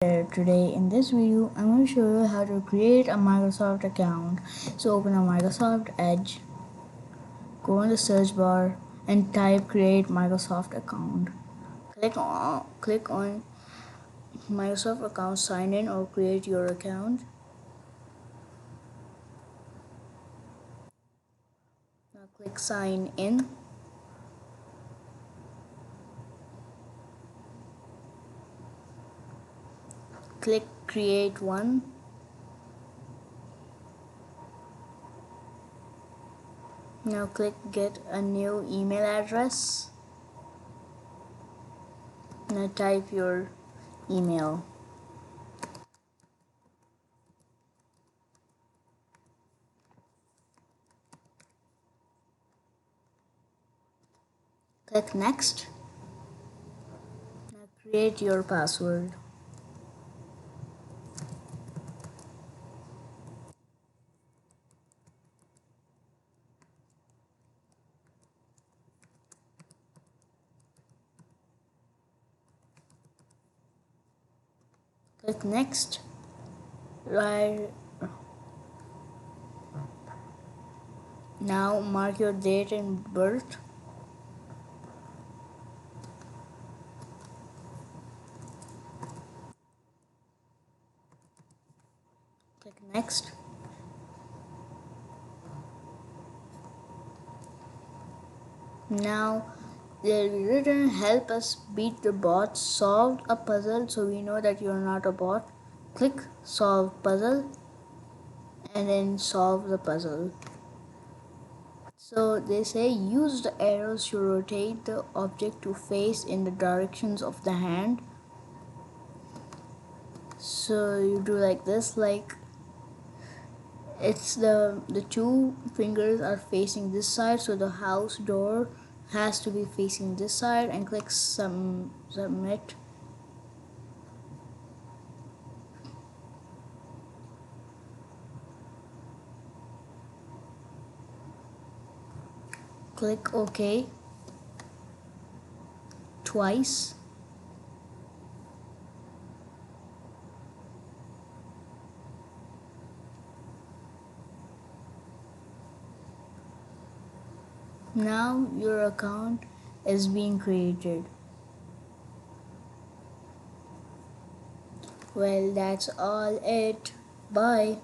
Today in this video I'm going to show you how to create a Microsoft account. So open a Microsoft Edge, go in the search bar and type create Microsoft account. Click on Microsoft account, sign in or create your account. Now click sign in. Click create one. Now click get a new email address. Now type your email. Click next. Now create your password. Click next. Right now mark your date and birth. Click next. Now there will be written help us beat the bot, solve a puzzle, so we know that you're not a bot. Click solve puzzle and then solve the puzzle. So they say use the arrows to rotate the object to face in the directions of the hand. So you do like this, like it's the two fingers are facing this side, so the house door has to be facing this side, and click submit. Click OK twice. Now your account is being created. Well, that's all it. Bye.